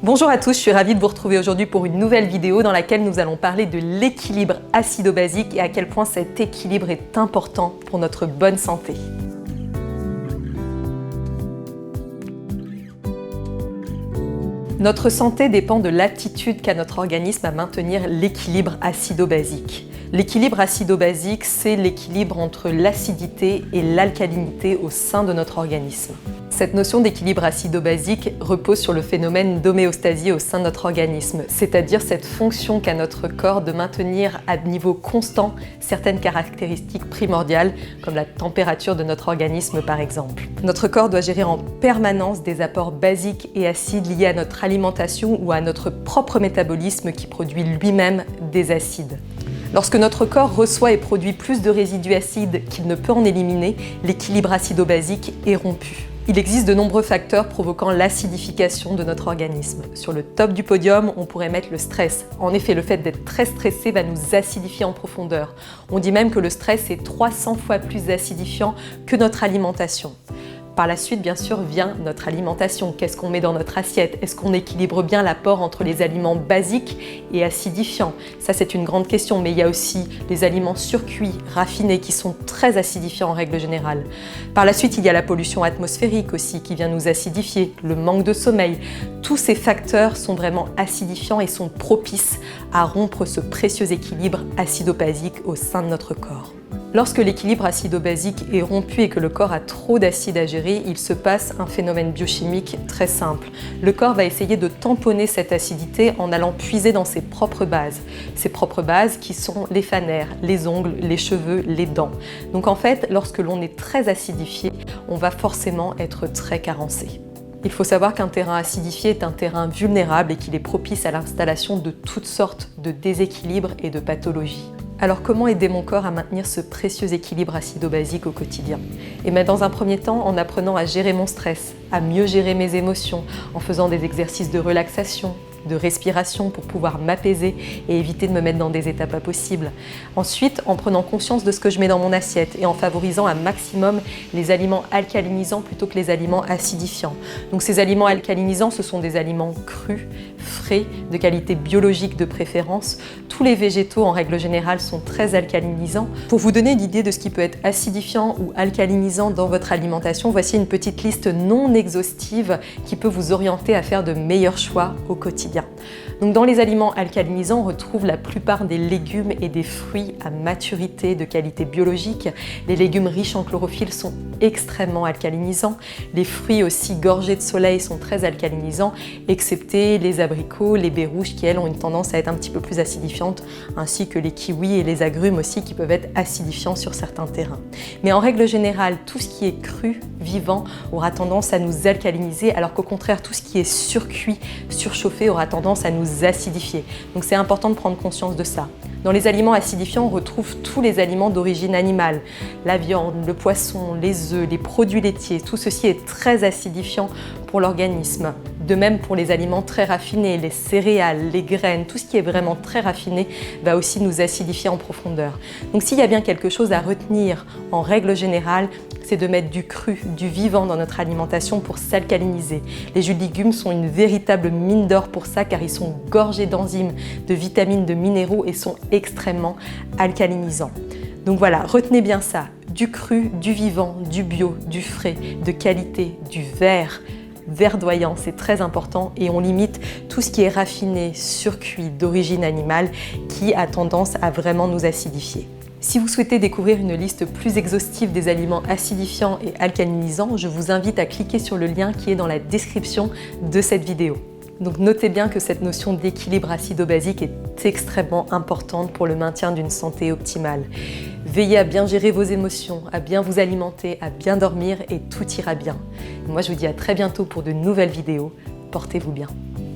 Bonjour à tous, je suis ravie de vous retrouver aujourd'hui pour une nouvelle vidéo dans laquelle nous allons parler de l'équilibre acido-basique et à quel point cet équilibre est important pour notre bonne santé. Notre santé dépend de l'aptitude qu'a notre organisme à maintenir l'équilibre acido-basique. L'équilibre acido-basique, c'est l'équilibre entre l'acidité et l'alcalinité au sein de notre organisme. Cette notion d'équilibre acido-basique repose sur le phénomène d'homéostasie au sein de notre organisme, c'est-à-dire cette fonction qu'a notre corps de maintenir à niveau constant certaines caractéristiques primordiales, comme la température de notre organisme par exemple. Notre corps doit gérer en permanence des apports basiques et acides liés à notre alimentation ou à notre propre métabolisme qui produit lui-même des acides. Lorsque notre corps reçoit et produit plus de résidus acides qu'il ne peut en éliminer, l'équilibre acido-basique est rompu. Il existe de nombreux facteurs provoquant l'acidification de notre organisme. Sur le top du podium, on pourrait mettre le stress. En effet, le fait d'être très stressé va nous acidifier en profondeur. On dit même que le stress est 300 fois plus acidifiant que notre alimentation. Par la suite, bien sûr, vient notre alimentation. Qu'est-ce qu'on met dans notre assiette? Est-ce qu'on équilibre bien l'apport entre les aliments basiques et acidifiants? Ça, c'est une grande question, mais il y a aussi les aliments surcuits, raffinés, qui sont très acidifiants en règle générale. Par la suite, il y a la pollution atmosphérique aussi, qui vient nous acidifier, le manque de sommeil. Tous ces facteurs sont vraiment acidifiants et sont propices à rompre ce précieux équilibre acido-basique au sein de notre corps. Lorsque l'équilibre acido-basique est rompu et que le corps a trop d'acide à gérer, il se passe un phénomène biochimique très simple. Le corps va essayer de tamponner cette acidité en allant puiser dans ses propres bases. Ses propres bases qui sont les phanères, les ongles, les cheveux, les dents. Donc en fait, lorsque l'on est très acidifié, on va forcément être très carencé. Il faut savoir qu'un terrain acidifié est un terrain vulnérable et qu'il est propice à l'installation de toutes sortes de déséquilibres et de pathologies. Alors comment aider mon corps à maintenir ce précieux équilibre acido-basique au quotidien? Et bien dans un premier temps, en apprenant à gérer mon stress, à mieux gérer mes émotions, en faisant des exercices de relaxation, de respiration pour pouvoir m'apaiser et éviter de me mettre dans des états pas possibles. Ensuite, en prenant conscience de ce que je mets dans mon assiette et en favorisant un maximum les aliments alcalinisants plutôt que les aliments acidifiants. Donc ces aliments alcalinisants, ce sont des aliments crus, frais, de qualité biologique de préférence. Tous les végétaux, en règle générale, sont très alcalinisants. Pour vous donner une idée de ce qui peut être acidifiant ou alcalinisant dans votre alimentation, voici une petite liste non exhaustive qui peut vous orienter à faire de meilleurs choix au quotidien. Donc dans les aliments alcalinisants, on retrouve la plupart des légumes et des fruits à maturité de qualité biologique. Les légumes riches en chlorophylle sont extrêmement alcalinisants. Les fruits aussi gorgés de soleil sont très alcalinisants, excepté les abricots, les baies rouges qui elles ont une tendance à être un petit peu plus acidifiantes, ainsi que les kiwis et les agrumes aussi qui peuvent être acidifiants sur certains terrains. Mais en règle générale, tout ce qui est cru, vivant, aura tendance à nous alcaliniser, alors qu'au contraire, tout ce qui est surcuit, surchauffé aura tendance à nous acidifier. Donc c'est important de prendre conscience de ça. Dans les aliments acidifiants, on retrouve tous les aliments d'origine animale. La viande, le poisson, les œufs, les produits laitiers, tout ceci est très acidifiant pour l'organisme. De même pour les aliments très raffinés, les céréales, les graines, tout ce qui est vraiment très raffiné va aussi nous acidifier en profondeur. Donc s'il y a bien quelque chose à retenir en règle générale, c'est de mettre du cru, du vivant dans notre alimentation pour s'alcaliniser. Les jus de légumes sont une véritable mine d'or pour ça car ils sont gorgés d'enzymes, de vitamines, de minéraux et sont extrêmement alcalinisants. Donc voilà, retenez bien ça, du cru, du vivant, du bio, du frais, de qualité, du vert. Verdoyant, c'est très important et on limite tout ce qui est raffiné, surcuit, d'origine animale qui a tendance à vraiment nous acidifier. Si vous souhaitez découvrir une liste plus exhaustive des aliments acidifiants et alcalinisants, je vous invite à cliquer sur le lien qui est dans la description de cette vidéo. Donc notez bien que cette notion d'équilibre acido-basique est extrêmement importante pour le maintien d'une santé optimale. Veillez à bien gérer vos émotions, à bien vous alimenter, à bien dormir et tout ira bien. Moi je vous dis à très bientôt pour de nouvelles vidéos. Portez-vous bien.